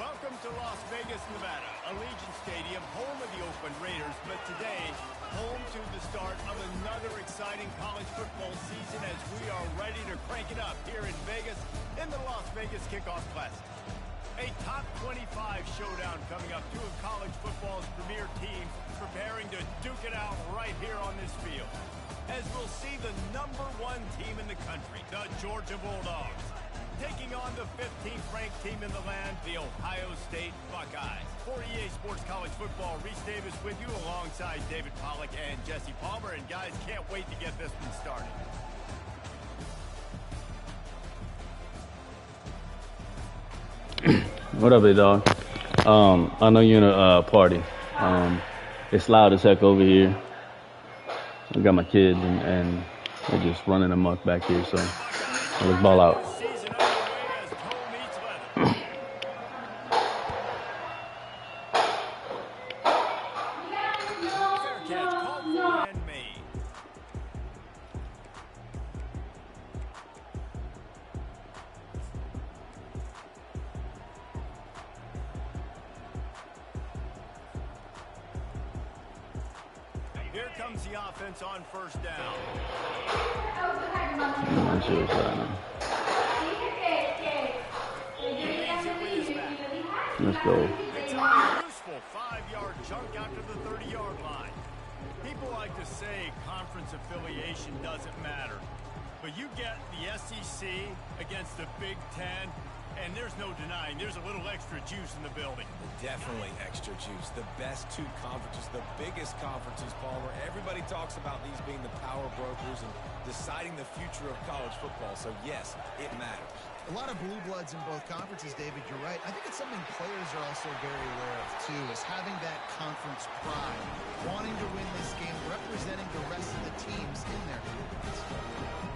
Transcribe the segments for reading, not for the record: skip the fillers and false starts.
Welcome to Las Vegas, Nevada, Allegiant Stadium, home of the Oakland Raiders, but today, home to the start of another exciting college football season as we are ready to crank it up here in Vegas in the Las Vegas Kickoff Classic. A top 25 showdown coming up, two of college football's premier teams preparing to duke it out right here on this field. As we'll see the #1 team in the country, the Georgia Bulldogs, taking on the 15th ranked team in the land, the Ohio State Buckeyes. For EA Sports College Football, Reese Davis with you alongside David Pollack and Jesse Palmer. And guys, can't wait to get this one started. What up, big dog? I know you're in a party. It's loud as heck over here. I got my kids and they're just running amok back here, so let's ball out. Here comes the offense on first down. Let's go. It's a useful 5-yard chunk after the 30-yard line. People like to say conference affiliation doesn't matter, but you get the SEC against the Big Ten, and there's no denying there's a little extra juice in the building. Definitely extra juice. The best two conferences, the biggest conferences, Palmer. Everybody talks about these being the power brokers and deciding the future of college football. So, yes, it matters. A lot of blue bloods in both conferences, David. You're right. I think it's something players are also very aware of, too, is having that conference pride, wanting to win this game, representing the rest of the teams in their conference.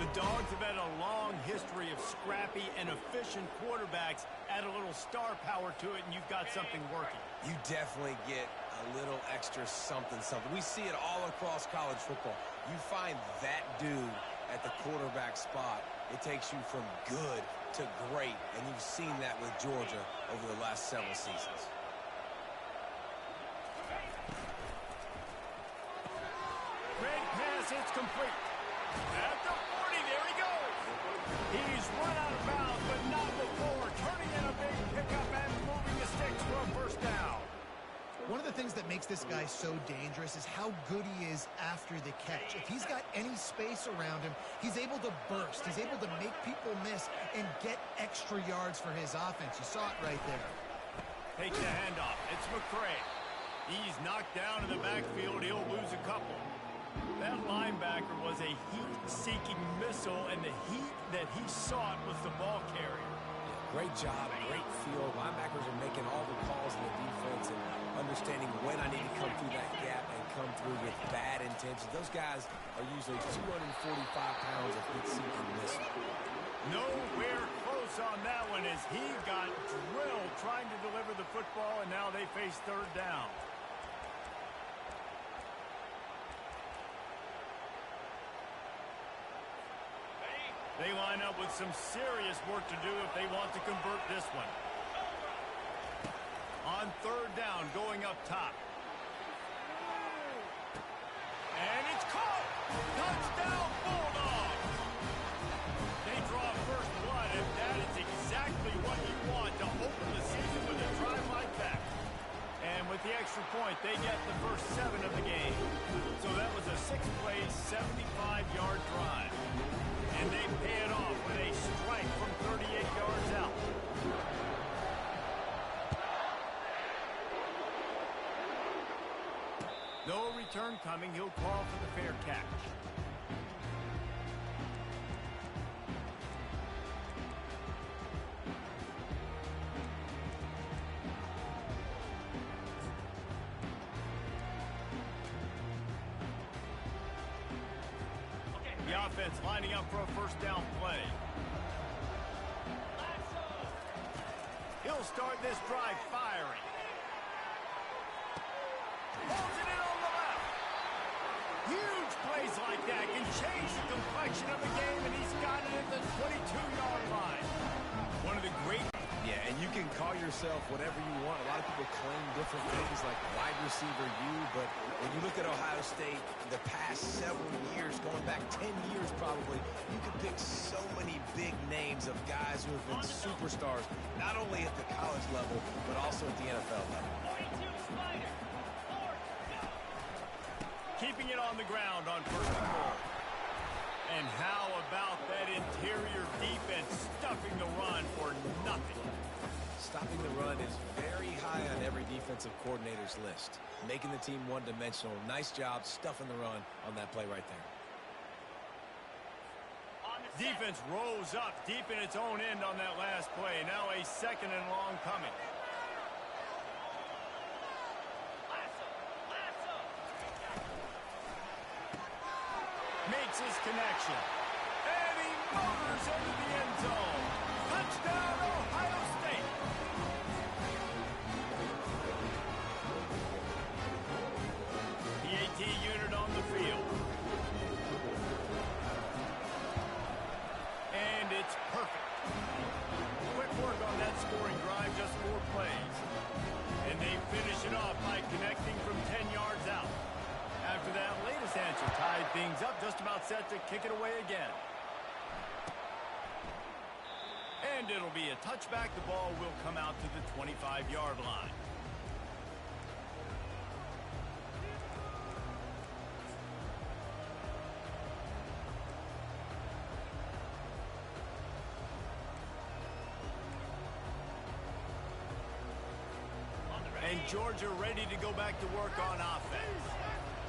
The Dogs have had a long history of scrappy and efficient quarterbacks. Add a little star power to it, and you've got something working. You definitely get a little extra something. We see it all across college football. You find that dude at the quarterback spot, it takes you from good to great, and you've seen that with Georgia over the last several seasons. Great pass, it's complete. At the 40, there he goes. He's run out of bounds, but not before turning in a big pickup and moving the sticks for a first down. One of the things that makes this guy so dangerous is how good he is after the catch. If he's got any space around him, he's able to burst. He's able to make people miss and get extra yards for his offense. You saw it right there. Takes the handoff. It's McCray. He's knocked down in the backfield. He'll lose a couple. That linebacker was a heat-seeking missile, and the heat that he sought was the ball carrier. Great job, great field. Linebackers are making all the calls in the defense and understanding when I need to come through that gap and come through with bad intentions. Those guys are usually 245 pounds of heat-seeking missile. Nowhere close on that one as he got drilled trying to deliver the football, and now they face third down. They line up with some serious work to do if they want to convert this one. On third down, going up top. And it's caught! Touchdown, Bulldogs! They draw first blood, and that is exactly what you want to open the season with a drive like that. And with the extra point, they get the first 7 of the game. So that was a 6-play, 75-yard drive. And they pay it off with a strike from 38 yards out. No return coming. He'll call for the fair catch. The offense lining up for a first down play. He'll start this drive firing. Holds it in on the left. Huge plays like that can change the complexion of the game, and he's got it at the 22-yard line. One of the great... Yeah, and you can call yourself whatever you want. A lot of people claim different things like wide receiver U, but when you look at Ohio State the past several years, going back 10 years probably, you could pick so many big names of guys who have been superstars, not only at the college level, but also at the NFL level. Keeping it on the ground on first and goal. And how about that interior defense stuffing the run for nothing? Stopping the run is very high on every defensive coordinator's list. Making the team one-dimensional. Nice job stuffing the run on that play right there. Defense rose up deep in its own end on that last play. Now a second and long coming. Makes his connection. And he motors into the end zone. Touchdown, Ohio State. The AT unit on the field. And it's perfect. Quick work on that scoring drive, just 4 plays. And they finish it off by connecting from 10 yards out. After that latest answer tied things up, just about set to kick it away again. And it'll be a touchback. The ball will come out to the 25-yard line. And Georgia ready to go back to work on offense.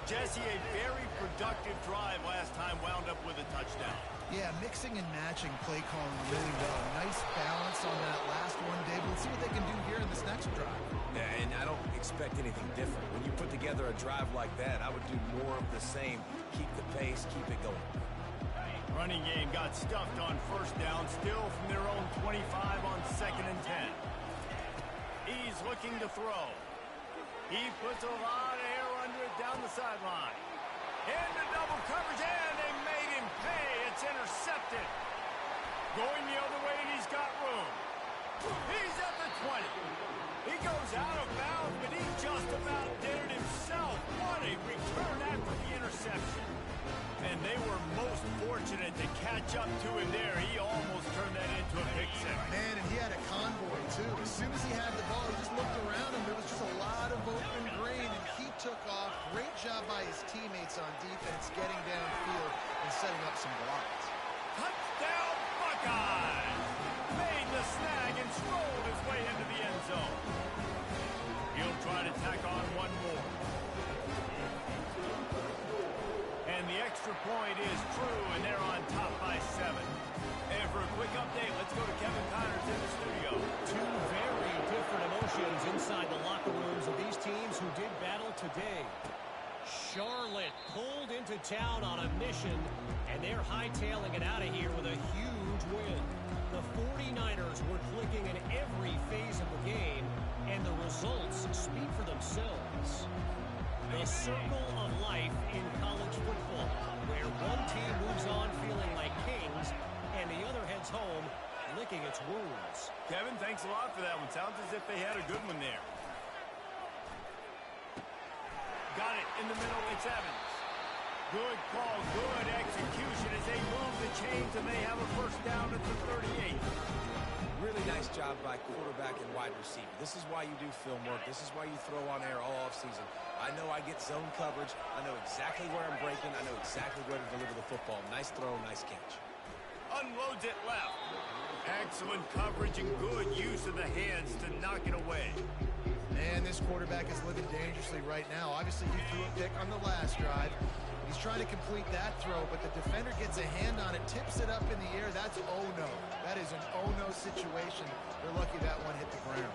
Jesse, a very productive drive last time, wound up with a touchdown. Yeah, mixing and matching play calling really well. Nice balance on that last one, David. Let's see what they can do here in this next drive. Yeah, and I don't expect anything different. When you put together a drive like that, I would do more of the same. Keep the pace, keep it going. Running game got stuffed on first down, still from their own 25 on 2nd and 10. He's looking to throw. He puts a lot of air under it down the sideline. Into double coverage, and they made him pay. It's intercepted. Going the other way, and he's got room. He's at the 20. He goes out of bounds, but he just about did it himself. What a return after the interception. And they were most fortunate to catch up to him there. He almost turned that into a pick six. Man, and he had a convoy, too. As soon as he had the ball, he just looked around him. There was just a lot of open grain, and he took off. Great job by his teammates on defense, getting downfield and setting up some blocks. Touchdown, Buckeyes! Made the snag and strolled his way into the end zone. He'll try to tack on one more. And the extra point is true, and they're on top by 7. And for a quick update, let's go to Kevin Connors in the studio. Two very different emotions inside the locker rooms of these teams who did battle today. Charlotte pulled into town on a mission, and they're hightailing it out of here with a huge win. The 49ers were clicking in every phase of the game, and the results speak for themselves. The circle of life in college football, where one team moves on feeling like kings, and the other heads home licking its wounds. Kevin, thanks a lot for that one. Sounds as if they had a good one there. Got it in the middle. It's Evans. Good call, good execution as they move the chains, and they have a first down at the 38. Really nice job by quarterback and wide receiver. This is why you do film work. This is why you throw on air all offseason. I know I get zone coverage. I know exactly where I'm breaking. I know exactly where to deliver the football. Nice throw, nice catch. Unloads it left. Excellent coverage and good use of the hands to knock it away. Man, this quarterback is living dangerously right now. Obviously, he threw a pick on the last drive. He's trying to complete that throw, but the defender gets a hand on it, tips it up in the air. That's oh-no. That is an oh-no situation. They're lucky that one hit the ground.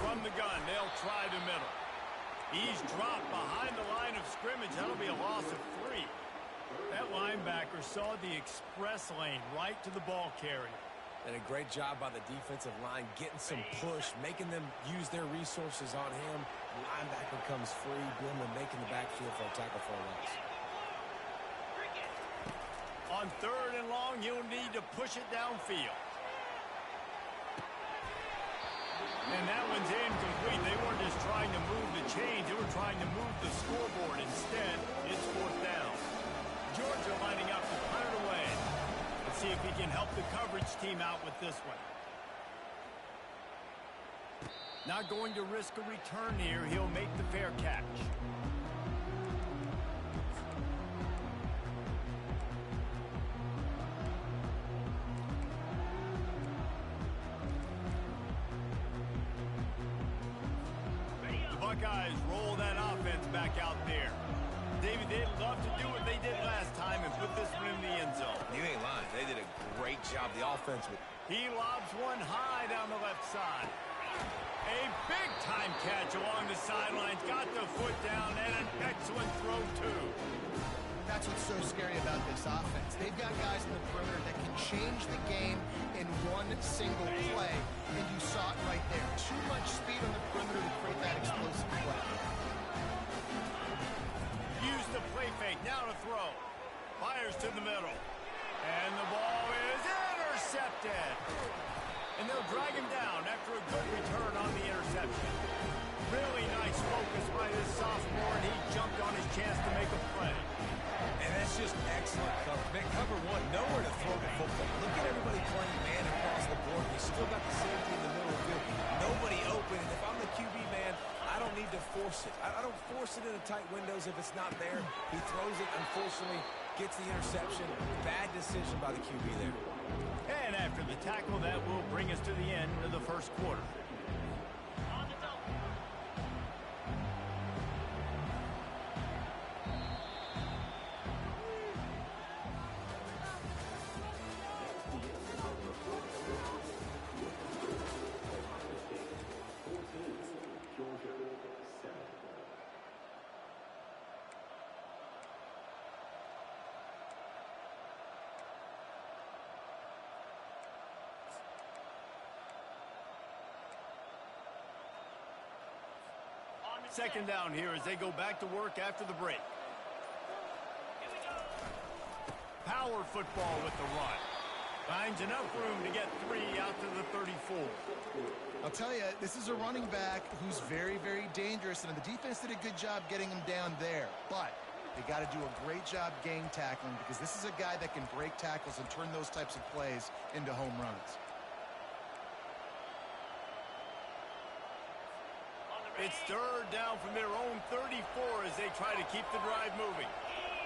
From the gun, they'll try the middle. He's dropped behind the line of scrimmage. That'll be a loss of 3. That linebacker saw the express lane right to the ball carrier. And a great job by the defensive line, getting some push, making them use their resources on him. The linebacker comes free, boom, and making the backfield for a tackle for a loss. On 3rd and long, you'll need to push it downfield. And that one's incomplete. They weren't just trying to move the chains. They were trying to move the scoreboard. Instead, it's fourth down. Georgia lining up to punt it away. Let's see if he can help the coverage team out with this one. Not going to risk a return here. He'll make the fair catch. The Buckeyes roll that offense back out there. David, they'd love to do what they did last time and put this one in the end zone. You ain't lying. They did a great job. The offense. He lobs one high down the left side. A big-time catch along the sidelines. Got the foot down and an excellent throw, too. That's what's so scary about this offense. They've got guys in the perimeter that can change the game in one single play, and you saw it right there. Too much speed on the perimeter to create that explosive play. Use the play fake. Now to throw. Fires to the middle. And the ball is intercepted. And they'll drag him down after a good return on the interception. Really nice focus by this sophomore, and he jumped on his chance to make a play. And that's just excellent cover. Man, cover one, nowhere to throw the football. Look at everybody playing man across the board. You still got the safety in the middle of the field. Nobody open. And if I'm the QB, man, I don't need to force it. I don't force it into tight windows if it's not there. He throws it, unfortunately, gets the interception. Bad decision by the QB there. And after the tackle, that will bring us to the end of the first quarter. Second down here as they go back to work after the break. Power football with the run. Finds enough room to get 3 out to the 34. I'll tell you, this is a running back who's very, very dangerous, and the defense did a good job getting him down there. But they got to do a great job game tackling, because this is a guy that can break tackles and turn those types of plays into home runs. It's third down from their own 34 as they try to keep the drive moving.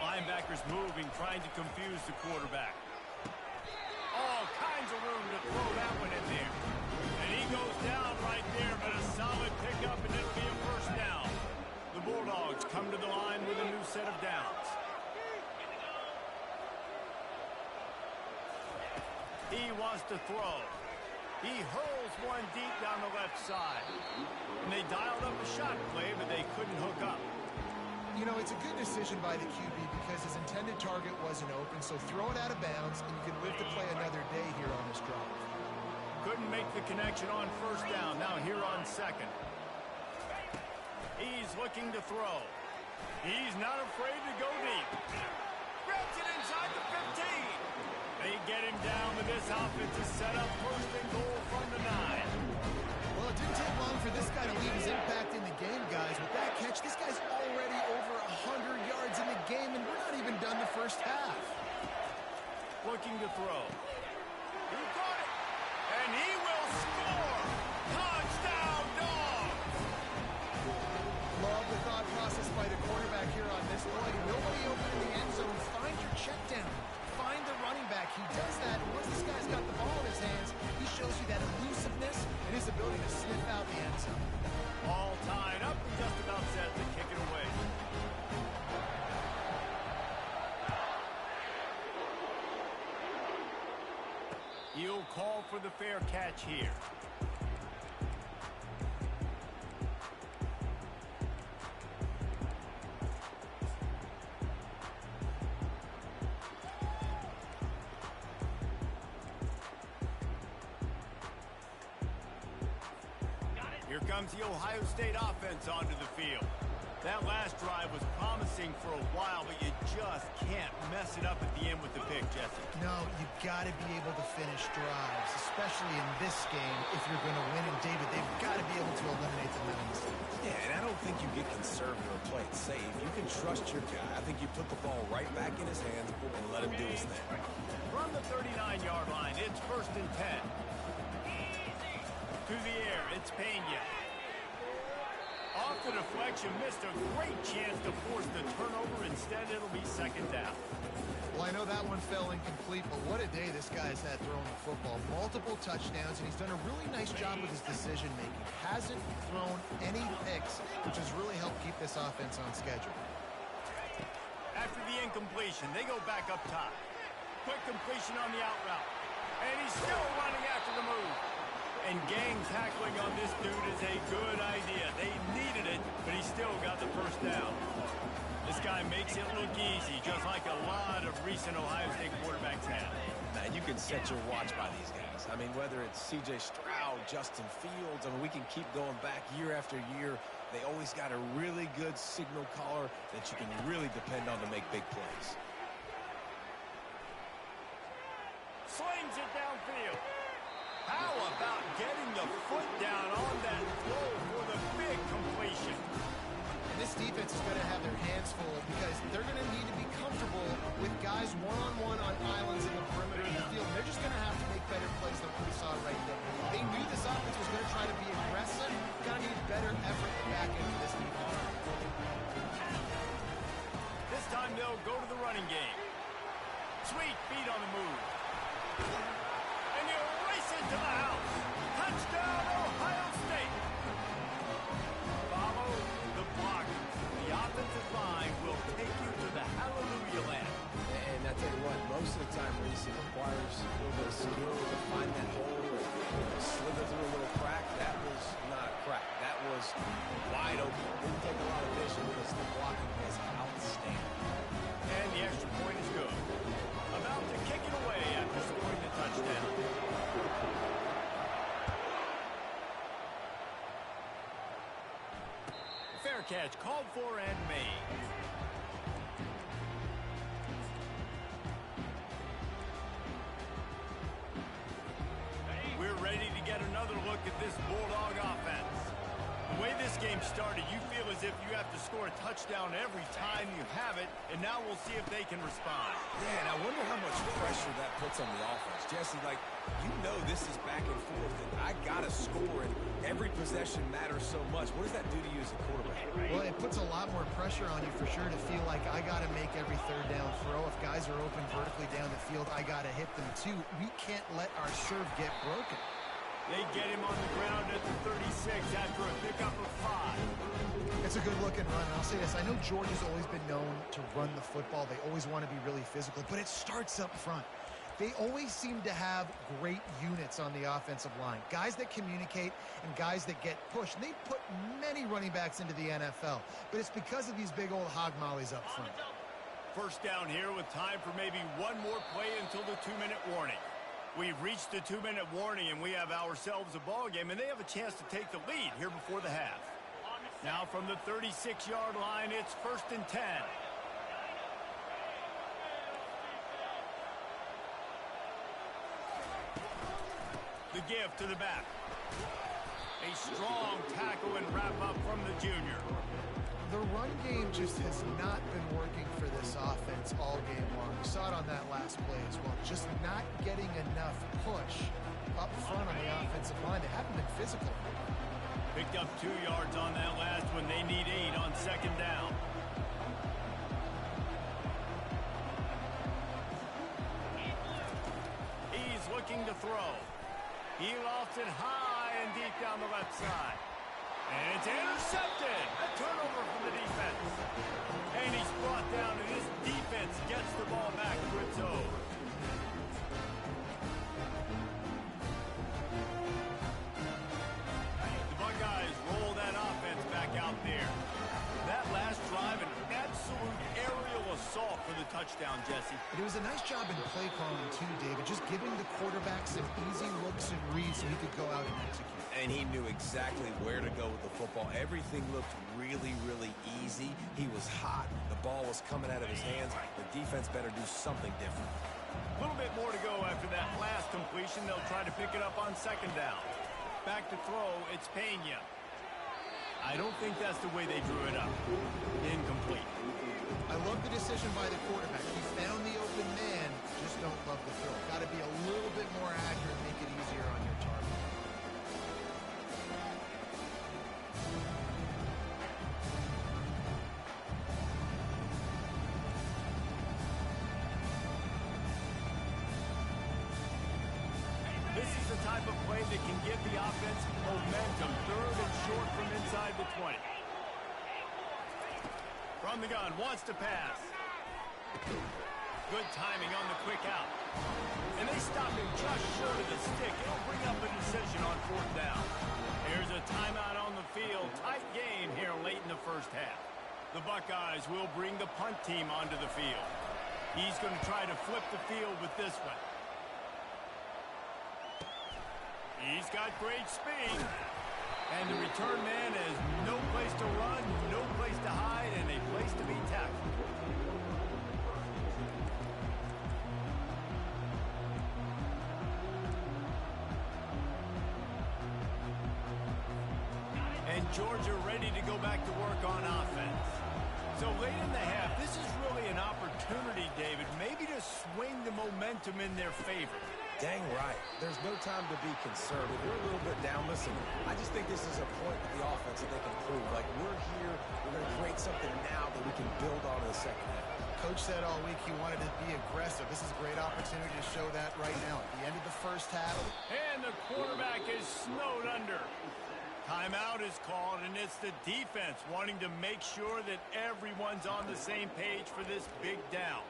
Linebackers moving, trying to confuse the quarterback. All kinds of room to throw that one in there. And he goes down right there, but a solid pickup, and it'll be a first down. The Bulldogs come to the line with a new set of downs. He wants to throw. He hurls one deep down the left side. And they dialed up a shot play, but they couldn't hook up. You know, it's a good decision by the QB because his intended target wasn't open, so throw it out of bounds, and you can live to play another day here on this drive. Couldn't make the connection on first down. Now here on second. He's looking to throw. He's not afraid to go deep. Grabs it inside the 15. They get him down with this offensive setup. First and goal from the 9. Well, it didn't take long for this guy to leave his impact in the game, guys. With that catch, this guy's already over 100 yards in the game, and we're not even done the first half. Looking to throw. He got it. And he will score. Touchdown, Dogs. Love the thought process by the quarterback here on this play. Nobody open in the end zone. Find your check down. Find the running back. He does that, and once this guy's got the ball in his hands, he shows you that elusiveness and his ability to sniff out the end zone. All tied up and just about set to kick it away. He'll call for the fair catch here. Here comes the Ohio State offense onto the field. That last drive was promising for a while, but you just can't mess it up at the end with the pick, Jesse. No, you've got to be able to finish drives, especially in this game if you're going to win. And, David, they've got to be able to eliminate the penalties. Yeah, and I don't think you get conservative or play it safe. You can trust your guy. I think you put the ball right back in his hands and let him do his thing. From the 39-yard line, it's 1st and 10. To the air, it's Pena. Off the deflection, missed a great chance to force the turnover. Instead, it'll be 2nd down. Well, I know that one fell incomplete, but what a day this guy's had throwing the football. Multiple touchdowns, and he's done a really nice job with his decision-making. Hasn't thrown any picks, which has really helped keep this offense on schedule. After the incompletion, they go back up top. Quick completion on the out route. And he's still running after the move. And gang tackling on this dude is a good idea. They needed it, but he still got the 1st down. This guy makes it look easy, just like a lot of recent Ohio State quarterbacks have. Man, you can set your watch by these guys. I mean, whether it's C.J. Stroud, Justin Fields, I mean, we can keep going back year after year. They always got a really good signal caller that you can really depend on to make big plays. Slings it downfield. How about getting the foot down on that throw for the big completion? And this defense is going to have their hands full because they're going to need to be comfortable with guys one-on-one on islands in the perimeter of the field. They're just going to have to make better plays than what we saw right there. They knew this offense was going to try to be aggressive. Going to need better effort in the back end of this defense. This time they'll go to the running game. Sweet feet on the move. And you race into the house. Touchdown, Ohio State. Follow the block. The offensive line will take you to the hallelujah land. And I tell you what, most of the time, Reese, it requires a little bit of skill to find that hole and slither through a little crack. That was not a crack. That was wide open. Didn't take a lot of vision because the blocking was outstanding. And the extra point is good. About to kick it away after scoring the touchdown. Fair catch called for and made. We're ready to get another look at this Bulldog offense. The way this game started, you feel as if you have to score a touchdown every time you have it, and now we'll see if they can respond. Yeah, and I wonder how much pressure that puts on the offense. Jesse, like, you know this is back and forth, and I got to score, and every possession matters so much. What does that do to you as a quarterback? Well, it puts a lot more pressure on you for sure to feel like I got to make every 3rd down throw. If guys are open vertically down the field, I got to hit them too. We can't let our serve get broken. They get him on the ground at the 36 after a pickup of 5. It's a good-looking run, and I'll say this. I know Georgia's always been known to run the football. They always want to be really physical, but it starts up front. They always seem to have great units on the offensive line, guys that communicate and guys that get pushed. And they put many running backs into the NFL, but it's because of these big old hog mollies up front. 1st down here with time for maybe one more play until the 2-minute warning. We've reached the 2-minute warning, and we have ourselves a ball game, and they have a chance to take the lead here before the half. Now from the 36-yard line, it's 1st and 10. The give to the back. A strong tackle and wrap up from the junior. The run game just has not been working for this offense all game long. We saw it on that last play as well. Just not getting enough push up front on the offensive line. They haven't been physical. Picked up 2 yards on that last one. They need 8 on 2nd down. He's looking to throw. He lofts it high and deep down the left side. And it's intercepted. A turnover from the defense. And he's brought down, and this defense gets the ball back to its own. The Buckeyes roll that offense back out there. That last drive, an absolute aerial assault for the touchdown, Jesse. It was a nice job in play calling too, David, just giving the quarterback some easy looks and reads so he could go out and execute. And he knew exactly where to go with the football. Everything looked really, really easy. He was hot. The ball was coming out of his hands. The defense better do something different. A little bit more to go after that last completion. They'll try to pick it up on second down. Back to throw, it's Pena. I don't think that's the way they drew it up. Incomplete. I love the decision by the quarterback. He found the open man, just don't love the throw. Got to be a little bit more accurate, make it easier on your target. This is the type of play that can give the offense momentum. Third and short from inside the 20. From the gun, wants to pass. Good timing on the quick out. And they stop him just short of the stick. It'll bring up a decision on fourth down. Here's a timeout on the field. Tight game here late in the first half. The Buckeyes will bring the punt team onto the field. He's going to try to flip the field with this one. He's got great speed. And the return man has no place to run, no place to hide, and a place to be tackled. And Georgia ready to go back to work on offense. So late in the half, this is really an opportunity, David, maybe to swing the momentum in their favor. Dang right. There's no time to be conservative. We're a little bit down. Listen, I just think this is a point with the offense that they can prove. Like, we're here. We're going to create something now that we can build on in the second half. Coach said all week he wanted to be aggressive. This is a great opportunity to show that right now. At the end of the first half. And the quarterback is snowed under. Timeout is called, and it's the defense wanting to make sure that everyone's on the same page for this big down.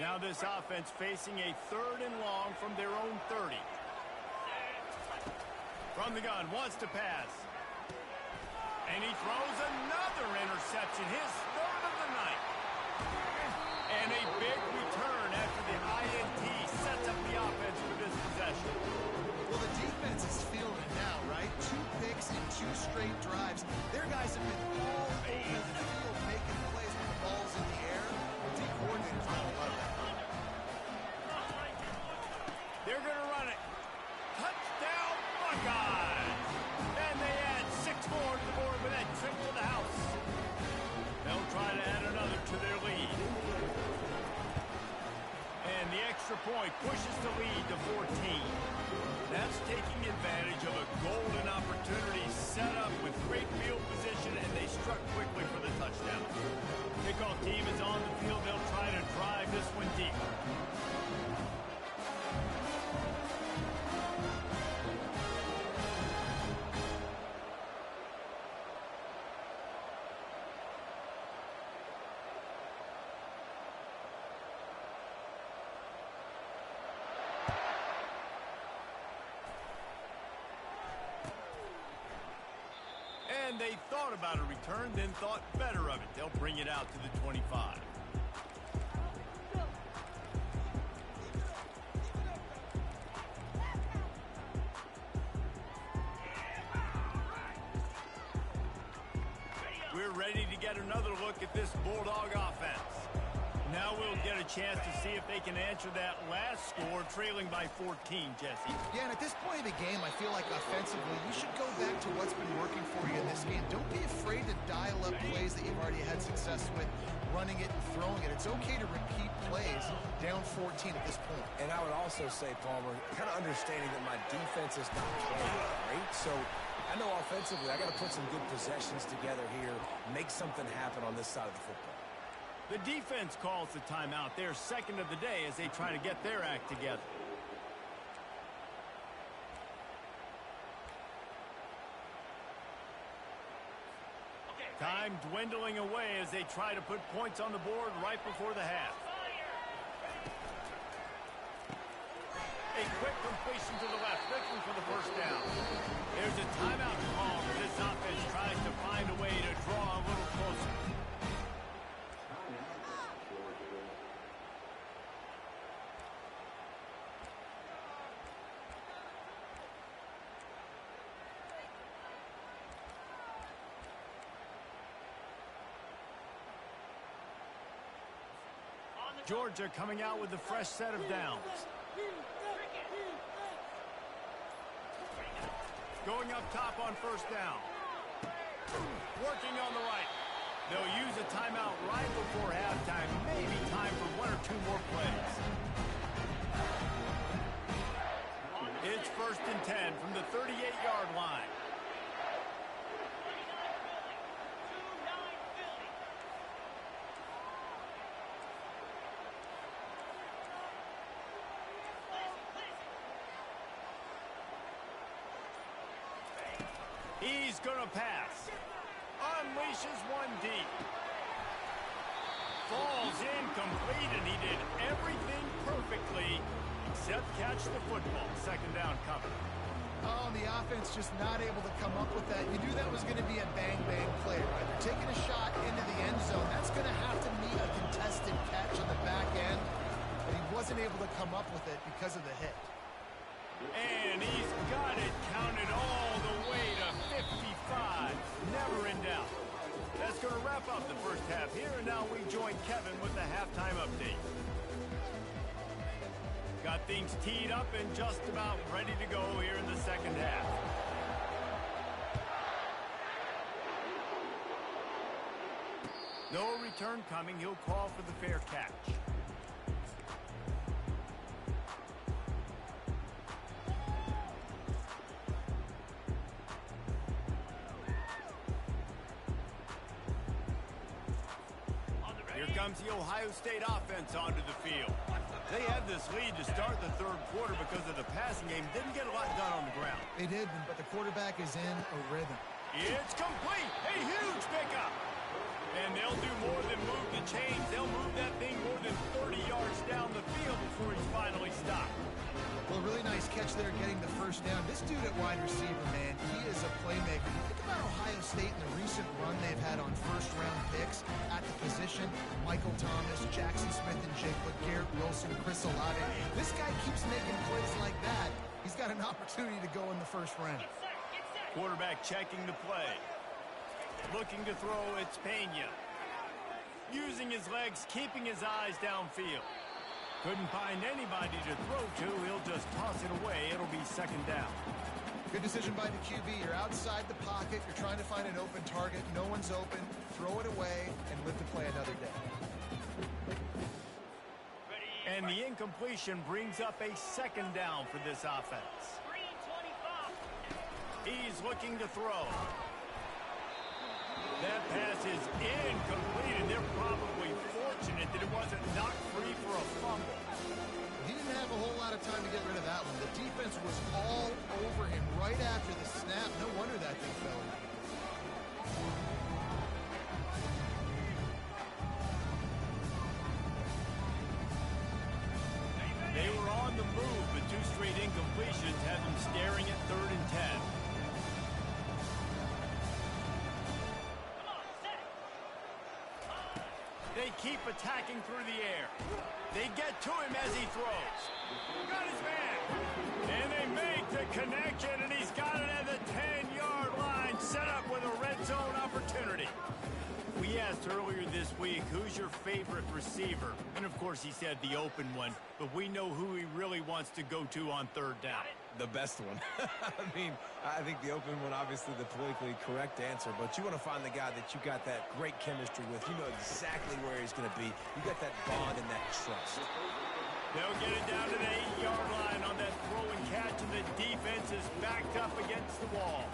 Now this offense facing a third and long from their own 30. From the gun, wants to pass. And he throws another interception, his third of the night. And a big return after the INT sets up the offense for this possession. Well, the defense is feeling it now, right? 2 picks in 2 straight drives. Their guys have been all over the field making plays when the ball's in the air. D coordinators don't love that. They're going to run it. Touchdown, Buckeyes! And they add 6 more to the board with that trip to the house. They'll try to add another to their lead. And the extra point pushes the lead to 14. That's taking advantage of a golden opportunity set up with great field position, and they struck quickly for the touchdown. Kickoff team is on the field. They'll try to drive this one deep. And they thought about a return, then thought better of it. They'll bring it out to the 25. We're ready to get another look at this Bulldog offense. Now we'll get a chance to see if they can answer that last score, trailing by 14, Jesse. Yeah, and at this point of the game, I feel like offensively, you should go back to what's been working for you in this game. Don't be afraid to dial up plays that you've already had success with, running it and throwing it. It's okay to repeat plays down 14 at this point. And I would also say, Palmer, kind of understanding that my defense is not playing great, so I know offensively I got to put some good possessions together here, make something happen on this side of the football. The defense calls the timeout. Their second of the day as they try to get their act together. Time dwindling away as they try to put points on the board right before the half. A quick completion to the left, looking for the first down. There's a timeout call. Georgia coming out with a fresh set of downs. Going up top on first down. Working on the right. They'll use a timeout right before halftime. Maybe time for one or two more plays. It's 1st and 10 from the 38-yard line. He's going to pass. Unleashes one deep. Falls incomplete, and he did everything perfectly except catch the football. 2nd down coming. Oh, the offense just not able to come up with that. You knew that was going to be a bang-bang play, right? They're taking a shot into the end zone. That's going to have to meet a contested catch on the back end, but he wasn't able to come up with it because of the hit. And he's got it counted all the way to 55. Never in doubt. That's going to wrap up the first half here, and now we join Kevin with the halftime update. Got things teed up and just about ready to go here in the second half. No return coming. He'll call for the fair catch. Here comes the Ohio State offense onto the field. They had this lead to start the 3rd quarter because of the passing game. Didn't get a lot done on the ground. They did, but the quarterback is in a rhythm. It's complete. A huge pickup. And they'll do more than move the chains. They'll move that thing more than 30 yards down the field before he's finally stopped. Well, really nice catch there getting the first down. This dude at wide receiver, man, he is a playmaker. Think about Ohio State and the recent run they've had on first-round picks at the position. Michael Thomas, Jackson Smith and Jigba, Garrett Wilson, Chris Olave. This guy keeps making plays like that. He's got an opportunity to go in the first round. Quarterback checking the play. Looking to throw, it's Pena. Using his legs, keeping his eyes downfield. Couldn't find anybody to throw to. He'll just toss it away. It'll be 2nd down. Good decision by the QB. You're outside the pocket. You're trying to find an open target. No one's open. Throw it away and live to play another day. And the incompletion brings up a 2nd down for this offense. He's looking to throw. That pass is incomplete, and they're probably fortunate that it wasn't knocked free for a fumble. He didn't have a whole lot of time to get rid of that one. The defense was all over him right after the snap. No wonder that thing fell in. They were on the move, but 2 straight incompletions had them staring at 3rd and 10. They keep attacking through the air. They get to him as he throws. Got his man. And they make the connection, and he's got it at the 10-yard line, set up with a red zone opportunity. We asked earlier this week, who's your favorite receiver? And, of course, he said the open one, but we know who he really wants to go to on 3rd down. The best one. I think the open one, obviously the politically correct answer, but you want to find the guy that you got that great chemistry with. You know exactly where he's going to be. You got that bond and that trust. They'll get it down to the 8-yard line on that throw and catch, and the defense is backed up against the wall.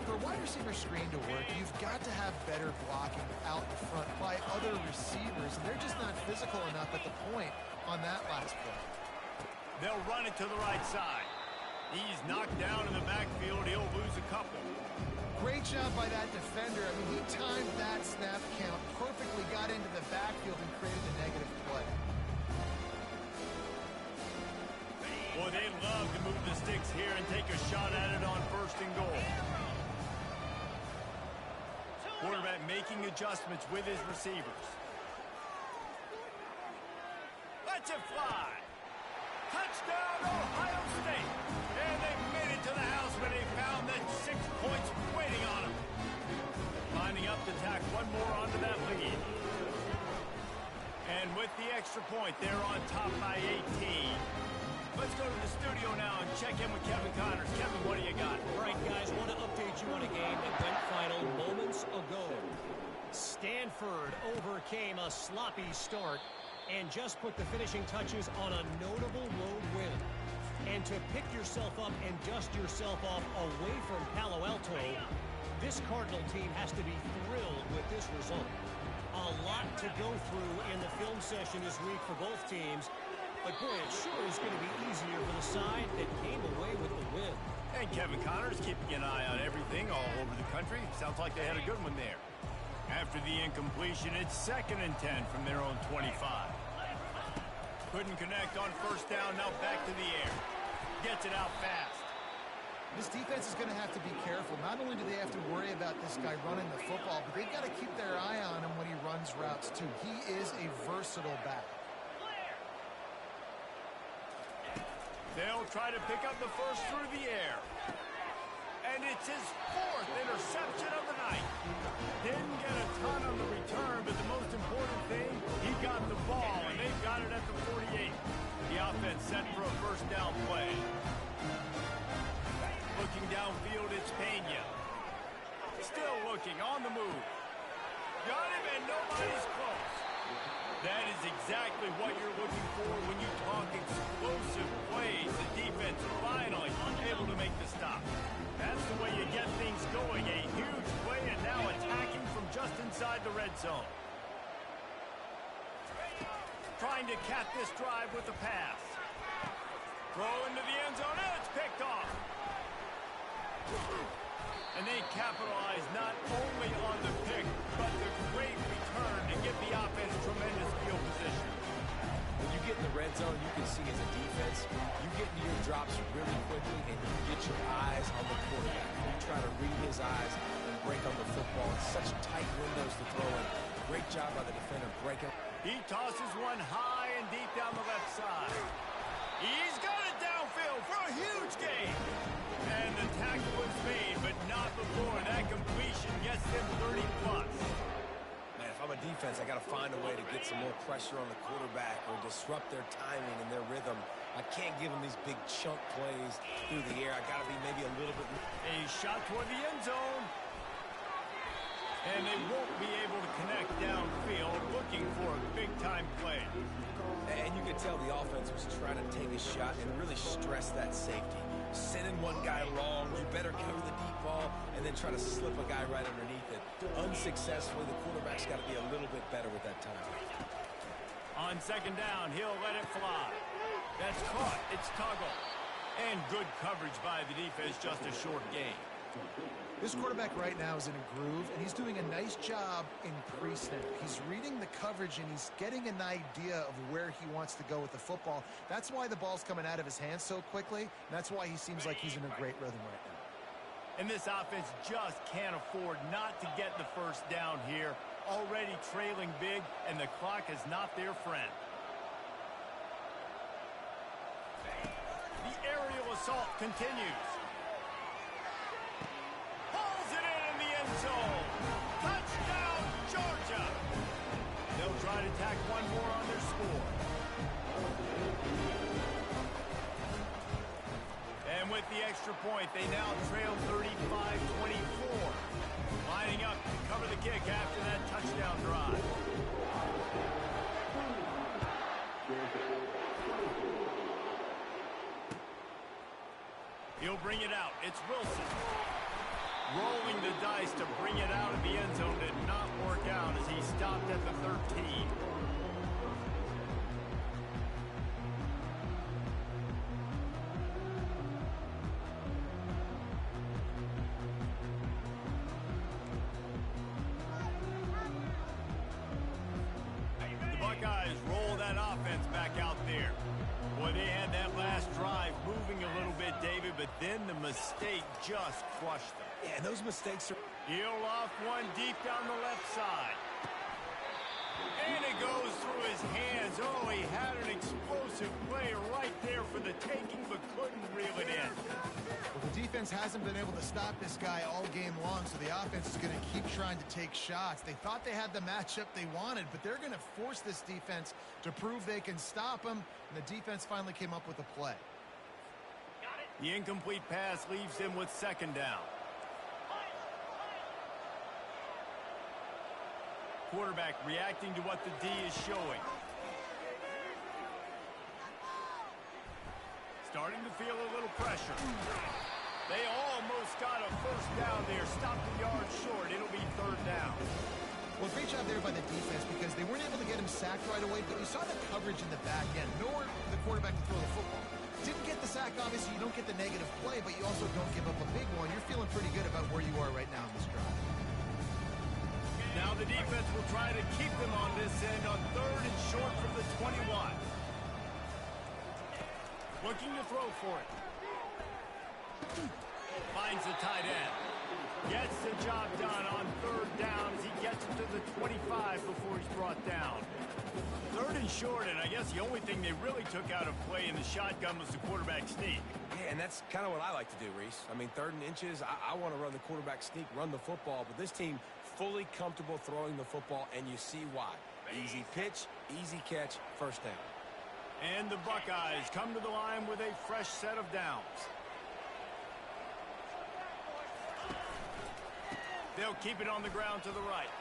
For a wide receiver screen to work, you've got to have better blocking out in front by other receivers, and they're just not physical enough at the point on that last play. They'll run it to the right side. He's knocked down in the backfield. He'll lose a couple. Great job by that defender. I mean, he timed that snap count perfectly, got into the backfield and created a negative play. Boy, they love to move the sticks here and take a shot at it on 1st and goal. Quarterback making adjustments with his receivers. Let's it fly. Touchdown, Ohio State. And they made it to the house when they found that 6 points waiting on them. Lining up to tack one more onto that lead. And with the the extra point. They're on top by 18. Let's go to the studio now and check in with Kevin Connors. Kevin, what do you got? All right, guys, want to update you on a game that went final moments ago. Stanford overcame a sloppy start and just put the finishing touches on a notable road win. And to pick yourself up and dust yourself off away from Palo Alto, this Cardinal team has to be thrilled with this result. A lot to go through in the film session this week for both teams. But, boy, it sure is going to be easier for the side that came away with the win. And Kevin Connors keeping an eye on everything all over the country. Sounds like they had a good one there. After the incompletion, it's 2nd and 10 from their own 25. Couldn't connect on first down, now back to the air. Gets it out fast. This defense is going to have to be careful. Not only do they have to worry about this guy running the football, but they've got to keep their eye on him when he runs routes, too. He is a versatile back. They'll try to pick up the first through the air. And it's his 4th interception of the night. Didn't get a ton on the return, but the most important thing, he got the ball, and they've got it at the 48. The offense set for a first down play. Looking downfield, it's Pena. Still looking, on the move. Got him, and nobody's close. That is exactly what you're looking for when you talk explosive plays. The defense finally able to make the stop. That's the way you get things going. A huge play, and now attacking from just inside the red zone. Trying to cap this drive with a pass. Throw into the end zone, and it's picked off. And they capitalize not only on the pick, but the great return to give the offense tremendous field position. When you get in the red zone, you can see as a defense, you get into your drops really quickly, and you get your eyes on the quarterback. You try to read his eyes and break on the football. It's such tight windows to throw in. Great job by the defender breaking. He tosses one high and deep down the left side. He's got it downfield for a huge gain. And the tackle was made, but not before that completion gets them 30+. Man, if I'm a defense, I got to find a way to get some more pressure on the quarterback or disrupt their timing and their rhythm. I can't give them these big chunk plays through the air. I got to be maybe a little bit. A shot toward the end zone. And they won't be able to connect downfield, looking for a big-time play. And you could tell the offense was trying to take a shot and really stress that safety. Sending one guy long, you better cover the deep ball, and then try to slip a guy right underneath it. Unsuccessfully, the quarterback's got to be a little bit better with that time. On 2nd down, he'll let it fly. That's caught. It's Tuggle. And good coverage by the defense, just a short gain. This quarterback right now is in a groove, and he's doing a nice job in pre-snap. He's reading the coverage, and he's getting an idea of where he wants to go with the football. That's why the ball's coming out of his hands so quickly, and that's why he seems like he's in a great rhythm right now. And this offense just can't afford not to get the first down here. Already trailing big, and the clock is not their friend. The aerial assault continues. Pulls it in the end zone. Touchdown, Georgia. They'll try to tack one more on their score. And with the extra point, they now trail 35-24. Lining up to cover the kick after that touchdown drive. He'll bring it out. It's Wilson. Rolling the dice to bring it out of the end zone did not work out as he stopped at the 13. The Buckeyes roll that offense back out there. Boy, they had that last drive moving a little bit, David, but then the mistake just crushed them. Yeah, and those mistakes are... He'll off one deep down the left side. And it goes through his hands. Oh, he had an explosive play right there for the taking, but couldn't reel it in. Well, the defense hasn't been able to stop this guy all game long, so the offense is going to keep trying to take shots. They thought they had the matchup they wanted, but they're going to force this defense to prove they can stop him, and the defense finally came up with a play. The incomplete pass leaves him with second down. Quarterback reacting to what the D is showing. Starting to feel a little pressure. They almost got a first down there. Stopped the yard short. It'll be third down. Well, great job there by the defense because they weren't able to get him sacked right away, but you saw the coverage in the back end, nor the quarterback to throw the football. Didn't get the sack, obviously. You don't get the negative play, but you also don't give up a big one. You're feeling pretty good about where you are right now in this drive. Now the defense will try to keep them on this end on third and short from the 21. Looking to throw for it. Finds the tight end. Gets the job done on third down as he gets it to the 25 before he's brought down. Third and short, and I guess the only thing they really took out of play in the shotgun was the quarterback sneak. Yeah, and that's kind of what I like to do, Reese. I mean, 3rd and inches, I want to run the quarterback sneak, run the football, but this team fully comfortable throwing the football, and you see why. Easy pitch, easy catch, first down. And the Buckeyes come to the line with a fresh set of downs. They'll keep it on the ground to the right.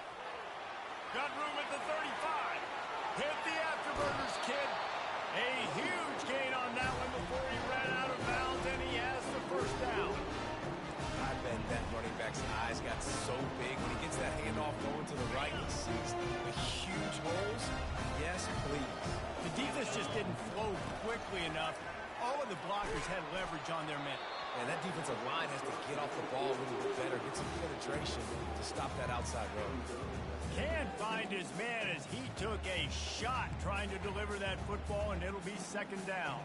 Got room at the 35. Hit the afterburners, kid. A huge gain on that one before he ran out of bounds, and he has the first down. I bet that running back's eyes got so big when he gets that handoff going to the right. He sees the huge holes. Yes, please. The defense just didn't flow quickly enough. All of the blockers had leverage on their men. And that defensive line has to get off the ball a little bit better, get some penetration to stop that outside run. Can't find his man as he took a shot trying to deliver that football, and it'll be second down.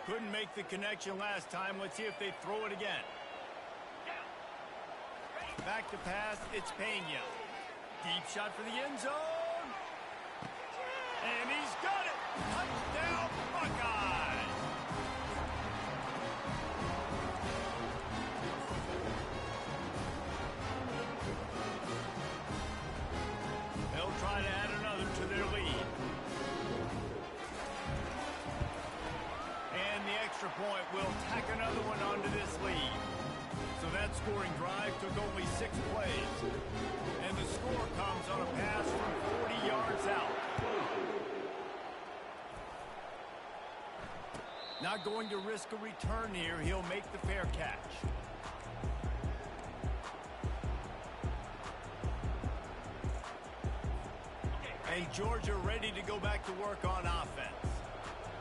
Couldn't make the connection last time. Let's see if they throw it again. Back to pass, it's Pena. Deep shot for the end zone. And he's got it. Touchdown, Buckeyes. They'll try to add another to their lead. And the extra point will tack another one onto this lead. So that scoring drive took only 6 plays. And the score comes on a pass from 40 yards out. Not going to risk a return here. He'll make the fair catch. Hey, Georgia ready to go back to work on offense.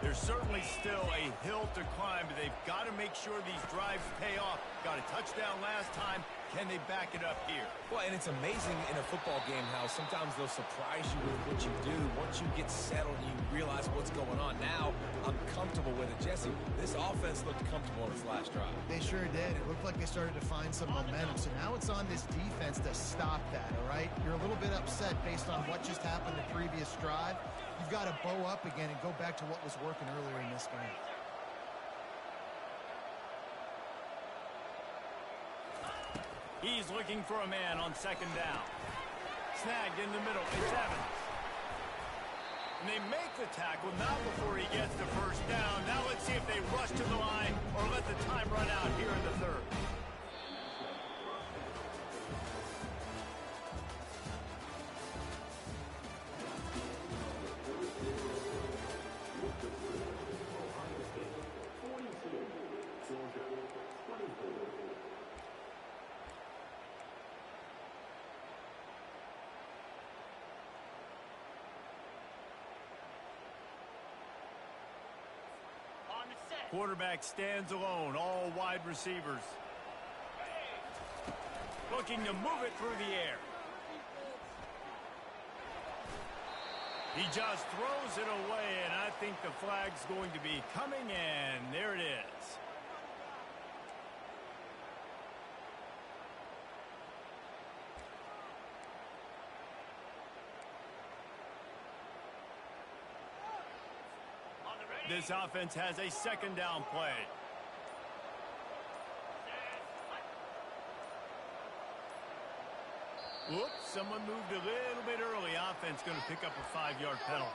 There's certainly still a hill to climb, but they've got to make sure these drives pay off. Got a touchdown last time. Can they back it up here? Well, and it's amazing in a football game how sometimes they'll surprise you with what you do. Once you get settled, you realize what's going on. Now, I'm comfortable with it. Jesse, this offense looked comfortable in its last drive. They sure did. It looked like they started to find some momentum. So now it's on this defense to stop that, all right? You're a little bit upset based on what just happened the previous drive. You've got to bow up again and go back to what was working earlier in this game. He's looking for a man on second down. Snagged in the middle. It's Evans. And they make the tackle, not before he gets the first down. Now let's see if they rush to the line or let the time run out here in the third. Quarterback stands alone, all wide receivers. Looking to move it through the air. He just throws it away, and I think the flag's going to be coming in. There it is. This offense has a second down play. Whoops, someone moved a little bit early. Offense going to pick up a 5-yard penalty.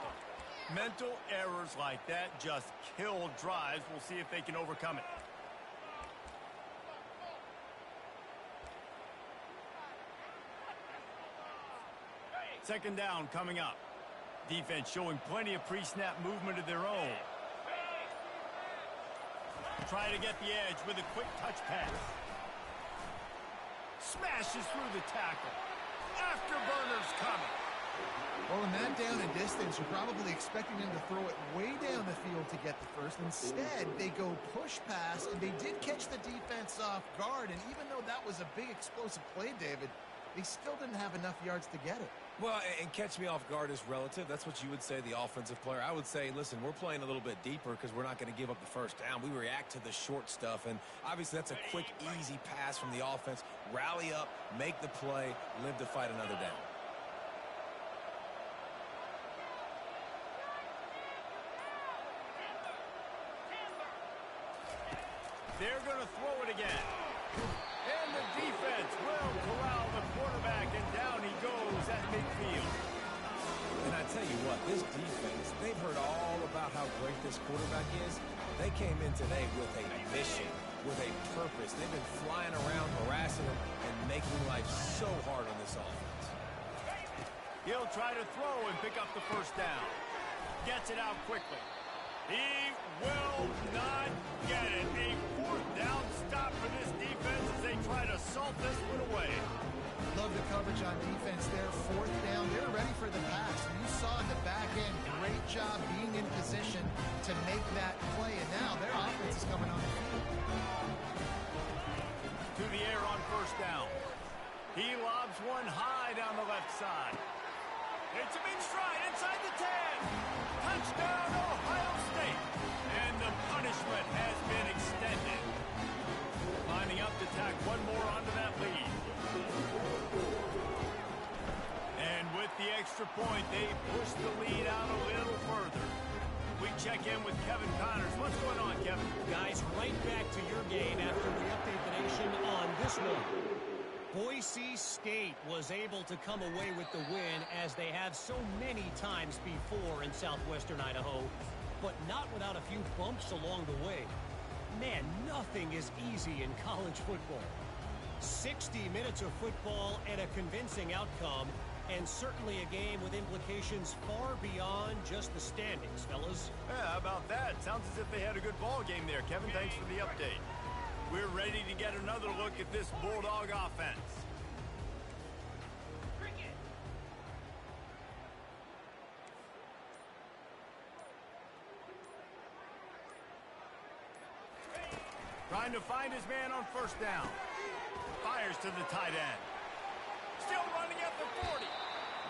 Mental errors like that just kill drives. We'll see if they can overcome it. Second down coming up. Defense showing plenty of pre-snap movement of their own. Try to get the edge with a quick touch pass. Smashes through the tackle. Afterburners coming. Well, in that down and distance, you're probably expecting them to throw it way down the field to get the first. Instead, they go push pass, and they did catch the defense off guard. And even though that was a big explosive play, David, they still didn't have enough yards to get it. Well, and catch me off guard is relative. That's what you would say, the offensive player. I would say, listen, we're playing a little bit deeper because we're not going to give up the first down. We react to the short stuff, and obviously that's a quick, easy pass from the offense. Rally up, make the play, live to fight another down. They're going to throw it again. And the defense will corral the quarterback, and down he goes at midfield. And I tell you what, this defense, they've heard all about how great this quarterback is. They came in today with a mission, with a purpose. They've been flying around, harassing him, and making life so hard on this offense. He'll try to throw and pick up the first down. Gets it out quickly. He will not get it. A fourth down stop for this defense as they try to salt this one away. Love the coverage on defense there. Fourth down. They're ready for the pass. You saw in the back end, great job being in position to make that play. And now their offense is coming on the field. To the air on first down. He lobs one high down the left side. It's him in stride inside the 10. Touchdown, Ohio State. And the punishment has been extended. Lining up to tack one more onto that lead. And with the extra point, they push the lead out a little further. We check in with Kevin Connors. What's going on, Kevin? Guys, right back to your game after we update the nation on this one. Boise State was able to come away with the win as they have so many times before in southwestern Idaho, but not without a few bumps along the way. Man, nothing is easy in college football. 60 minutes of football and a convincing outcome, and certainly a game with implications far beyond just the standings, fellas. Yeah, how about that? Sounds as if they had a good ball game there. Kevin, thanks for the update. We're ready to get another look at this Bulldog offense. Trying to find his man on first down. Fires to the tight end. Still running at the 40.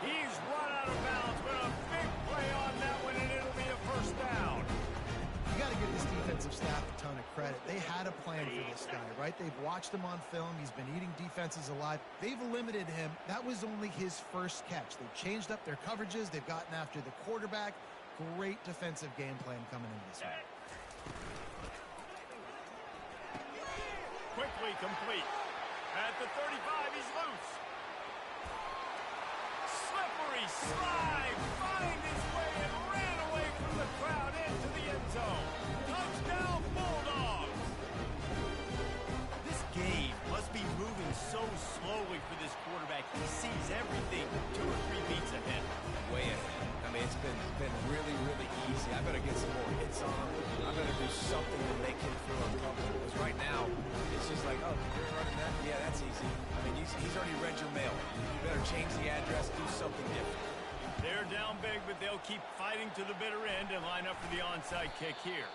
He's run out of bounds, but a big play on that one, and it'll be a first down. You got to give this defensive staff a ton of credit. They had a plan for this guy, right? They've watched him on film. He's been eating defenses alive. They've limited him. That was only his first catch. They've changed up their coverages. They've gotten after the quarterback. Great defensive game plan coming into this one. Quickly complete. At the 35, he's loose. Slippery slide. Find his way and ran away from the crowd into the end zone. Touchdown, Bulldogs. This game must be moving so slowly for this quarterback. He sees everything 2 or 3 beats ahead. Way ahead. I mean, it's been really, really easy. I better get some more hits on him. I better do something to make him feel uncomfortable. Because right now, it's just like, oh, you're running that? Yeah, that's easy. I mean, he's already read your mail. You better change the address, do something different. They're down big, but they'll keep fighting to the bitter end and line up for the onside kick here.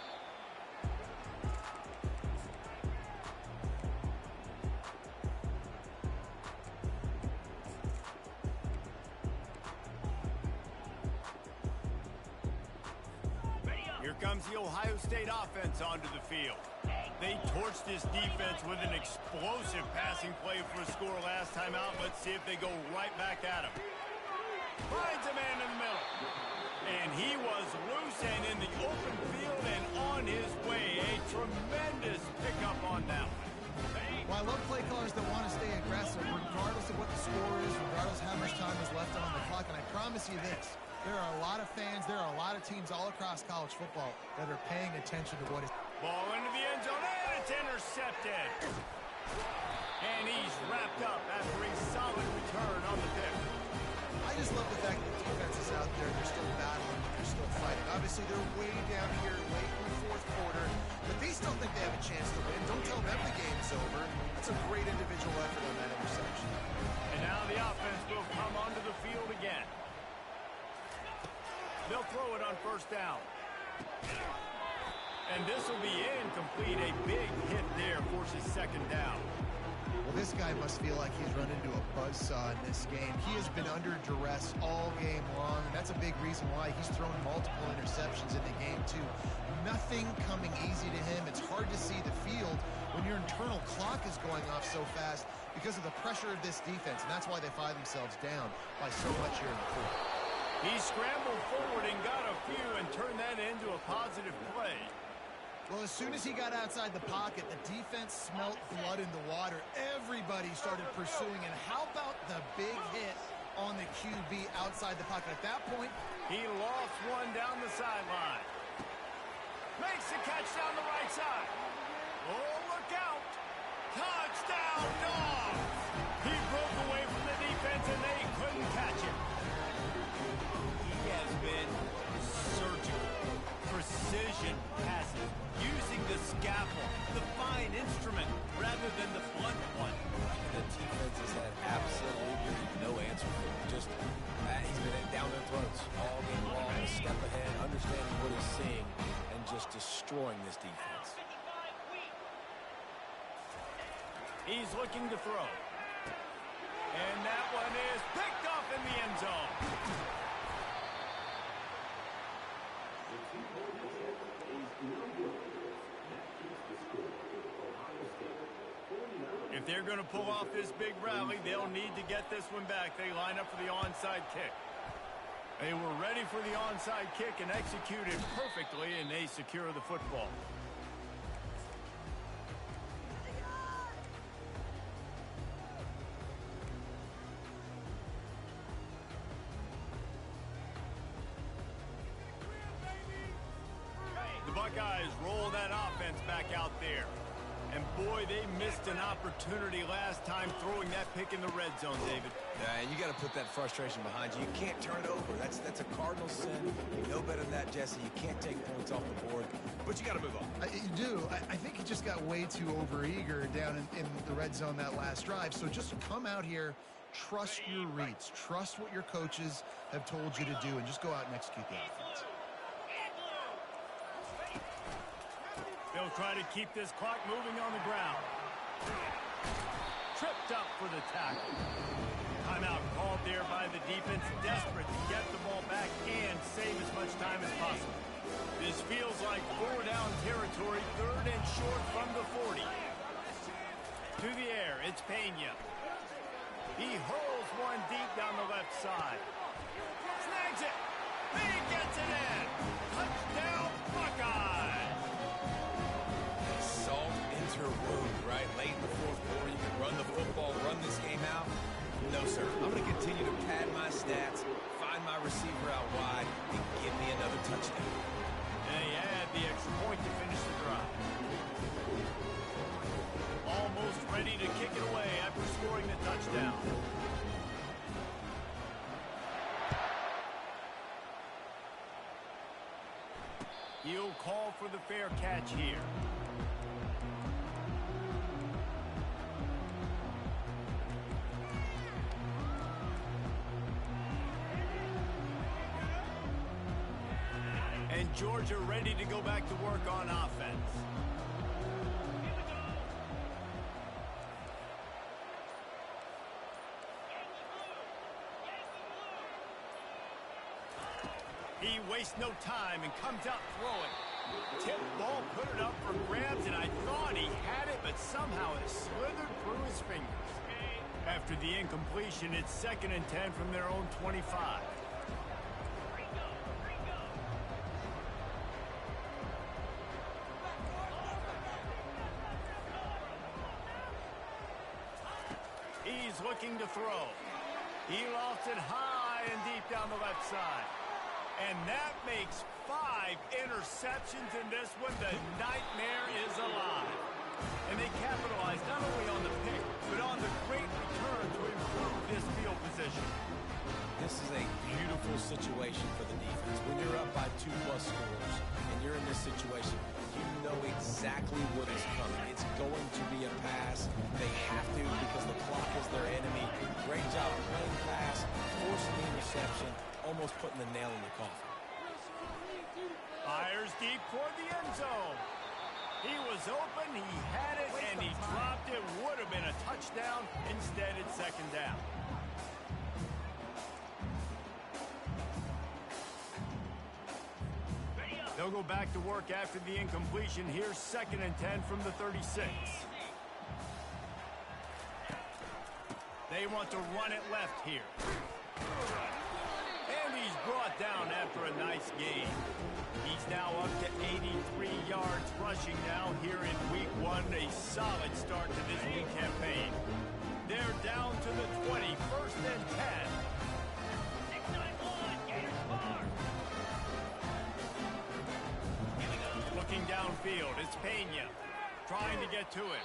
Here comes the Ohio State offense onto the field. They torched this defense with an explosive passing play for a score last time out. Let's see if they go right back at him. Finds a man in the middle. And he was loose and in the open field and on his way. A tremendous pickup on that one. Well, I love play callers that want to stay aggressive, regardless of what the score is, regardless of how much time is left on the clock. And I promise you this, there are a lot of fans, there are a lot of teams all across college football that are paying attention to what is... Ball into the end zone, and it's intercepted. And he's wrapped up after a solid return on the pick. I just love the fact that the defense is out there. They're still battling, but they're still fighting. Obviously, they're way down here late in the fourth quarter, but they still think they have a chance to win. Don't tell them the game's over. That's a great individual effort on that interception. And now the offense will come onto the field again. They'll throw it on first down. And this will be incomplete. A big hit there forces second down. Well, this guy must feel like he's run into a buzzsaw in this game. He has been under duress all game long, and that's a big reason why he's thrown multiple interceptions in the game, too. Nothing coming easy to him. It's hard to see the field when your internal clock is going off so fast because of the pressure of this defense, and that's why they find themselves down by so much here in the fourth. He scrambled forward and got a few and turned that into a positive play. Well, as soon as he got outside the pocket, the defense smelt blood in the water. Everybody started pursuing. And how about the big hit on the QB outside the pocket? At that point, he lost one down the sideline. Makes the catch down the right side. Oh, look out. Touchdown, Dogs. He broke away from the defense, and they couldn't catch him. He has been surgical. Precision passes. Using the scalpel, the fine instrument, rather than the blunt one. The defense has had absolutely no answer for him. Just, he's been down their throats all game long, a step ahead, understanding what he's seeing, and just destroying this defense. He's looking to throw. And that one is picked off in the end zone. If they're going to pull off this big rally, they'll need to get this one back. They line up for the onside kick. They were ready for the onside kick and executed perfectly, and they secure the football. The Buckeyes roll that offense back out there. And boy, they missed an opportunity last time throwing that pick in the red zone, David. Yeah, and you got to put that frustration behind you. You can't turn it over. That's a cardinal sin. You know better than that, Jesse. You can't take points off the board, but you got to move on. You do. I think he just got way too overeager down in the red zone that last drive. So just come out here, trust your reads, trust what your coaches have told you to do, and just go out and execute the offense. They'll try to keep this clock moving on the ground. Tripped up for the tackle. Timeout called there by the defense, desperate to get the ball back and save as much time as possible. This feels like 4-down territory, third and short from the 40. To the air, it's Pena. He hurls one deep down the left side. Snags it. He gets it in. Touchdown, Buckeyes. Wound, right? Late in the fourth quarter, you can run the football, run this game out. No, sir. I'm going to continue to pad my stats, find my receiver out wide, and give me another touchdown. And he had the extra point to finish the drive. Almost ready to kick it away after scoring the touchdown. He'll call for the fair catch here. And Georgia ready to go back to work on offense. He wastes no time and comes out throwing. Tip ball, put it up for grabs, and I thought he had it, but somehow it slithered through his fingers. After the incompletion, it's 2nd and 10 from their own 25. He's looking to throw. He lofts it high and deep down the left side. And that makes 5 interceptions in this one. The nightmare is alive. And they capitalize not only on the pick, but on the great return to improve this field position. This is a beautiful situation for the defense. When you're up by 2+ scores and you're in this situation, you know exactly what is coming. It's going to be a pass. They have to because the clock is their enemy. Great job playing pass, forcing the interception, almost putting the nail in the coffin. Fires deep toward the end zone. He was open, he had it, and he dropped it. Would have been a touchdown. Instead, it's second down. They'll go back to work after the incompletion. Here's 2nd and 10 from the 36. They want to run it left here. And he's brought down after a nice gain. He's now up to 83 yards rushing now here in week 1. A solid start to this new campaign. They're down to the 20, 1st and 10. 691, Gators Farm. Looking downfield, it's Pena trying to get to it.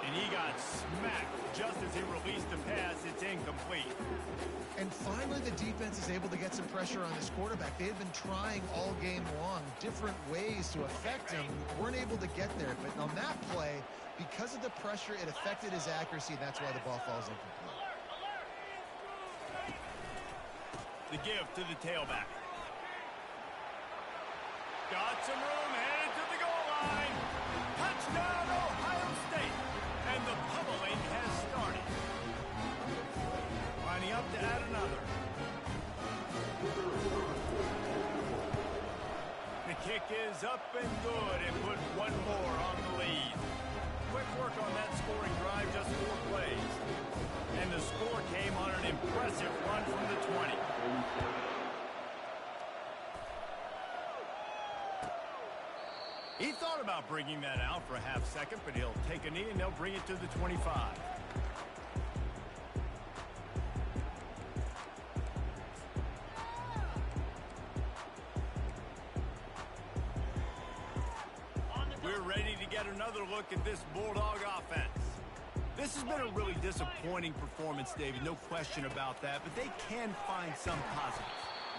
And he got smacked just as he released the pass. It's incomplete. And finally, the defense is able to get some pressure on this quarterback. They had been trying all game long, different ways to affect him. Weren't able to get there. But on that play, because of the pressure, it affected his accuracy. That's why the ball falls incomplete. The give to the tailback. Got some room, headed to the goal line. Touchdown, Ohio State. And the pummeling has started. Lining up to add another. The kick is up and good and put one more on the lead. Quick work on that scoring drive, just 4 plays. And the score came on an impressive run from the 20. He thought about bringing that out for a half second, but he'll take a knee and they'll bring it to the 25. We're ready to get another look at this Bulldog offense. This has been a really disappointing performance, David, no question about that, but they can find some positives.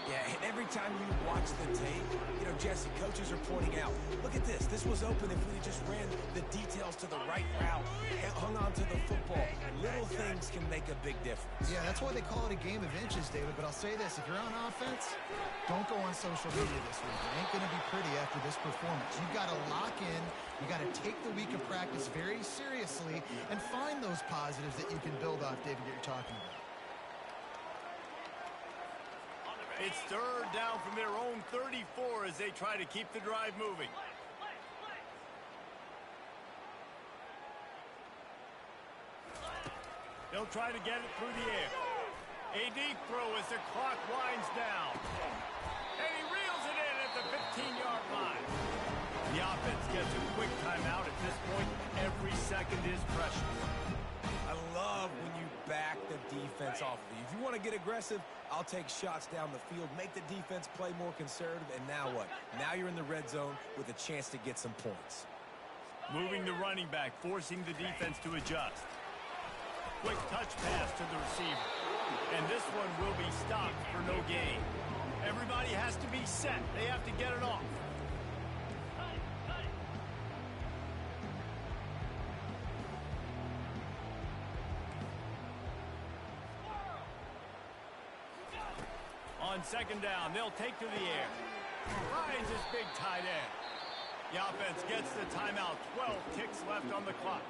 Yeah, and every time you watch the tape, you know, Jesse, coaches are pointing out, look at this. This was open if we just ran the details to the right route, hung on to the football. Little things can make a big difference. Yeah, that's why they call it a game of inches, David. But I'll say this, if you're on offense, don't go on social media this week. It ain't going to be pretty after this performance. You've got to lock in. You've got to take the week of practice very seriously and find those positives that you can build off, David, that you're talking about. It's 3rd down from their own 34 as they try to keep the drive moving. They'll try to get it through the air. A deep throw as the clock winds down. And he reels it in at the 15-yard line. The offense gets a quick timeout at this point. Every second is precious. I love when you back the defense off of you. If you want to get aggressive, I'll take shots down the field, make the defense play more conservative, and now what? Now you're in the red zone with a chance to get some points. Moving the running back, forcing the defense to adjust. Quick touch pass to the receiver. And this one will be stopped for no gain. Everybody has to be set. They have to get it off. On 2nd down, they'll take to the air. Finds his big tight end. The offense gets the timeout. 12 ticks left on the clock.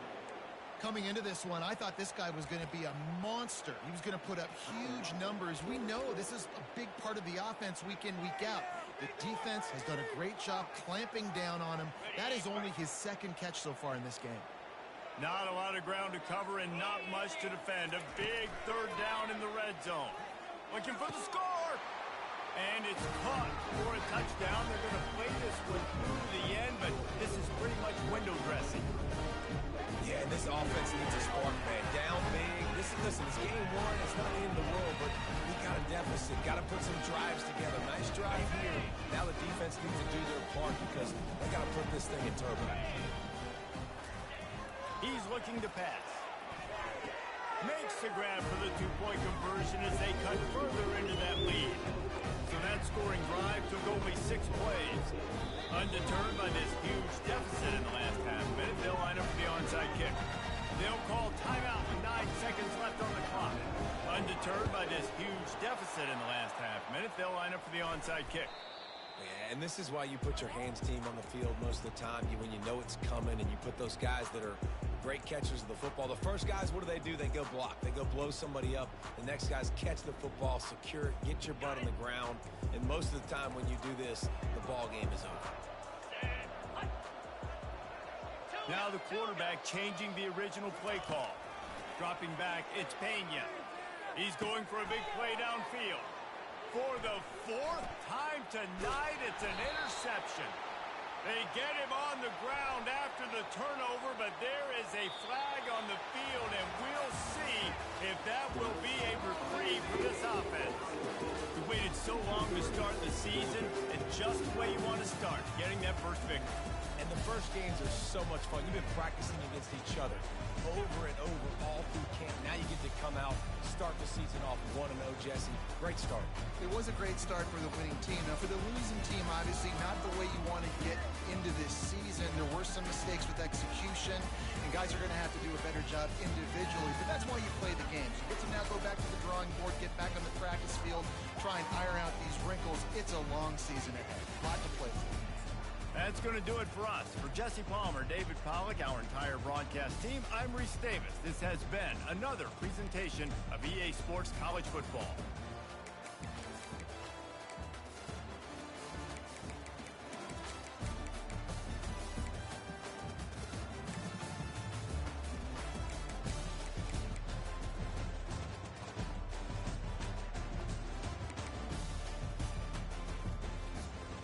Coming into this one, I thought this guy was going to be a monster. He was going to put up huge numbers. We know this is a big part of the offense week in, week out. The defense has done a great job clamping down on him. That is only his 2nd catch so far in this game. Not a lot of ground to cover and not much to defend. A big 3rd down in the red zone. Looking for the score. And it's caught for a touchdown. They're going to play this one through the end, but this is pretty much window dressing. Yeah, this offense needs a spark, man. Down big. Listen, it's game one. It's not the end of the world, but we got a deficit. Got to put some drives together. Nice drive here. Now the defense needs to do their part because they got to put this thing in turbo. He's looking to pass. Makes the grab for the two-point conversion as they cut further into that lead. So that scoring drive took only 6 plays. Undeterred by this huge deficit in the last half minute, they'll line up for the onside kick. They'll call timeout with 9 seconds left on the clock. Undeterred by this huge deficit in the last half minute, they'll line up for the onside kick. Yeah, and this is why you put your hands team on the field most of the time. When you know it's coming and you put those guys that are great catchers of the football. The first guys, what do? They go block. They go blow somebody up. The next guys catch the football, secure it, get your butt on the ground. And most of the time when you do this, the ball game is over. Now the quarterback changing the original play call. Dropping back, it's Pena. He's going for a big play downfield. For the 4th time tonight, it's an interception. They get him on the ground after the turnover, but there is a flag on the field, and we'll see if that will be a reprieve for this offense. We waited so long to start the season, and just the way you want to start, getting that first victory. And the first games are so much fun. You've been practicing against each other over and over all through camp. Now you get to come out, start the season off 1-0, Jesse. Great start. It was a great start for the winning team. Now, for the losing team, obviously not the way you want to get into this season. There were some mistakes with execution, and guys are going to have to do a better job individually. But that's why you play the games. You get to now go back to the drawing board, get back on the practice field, try and iron out these wrinkles. It's a long season ahead. A lot to play for. That's going to do it for us. For Jesse Palmer, David Pollack, our entire broadcast team, I'm Reese Davis. This has been another presentation of EA Sports College Football.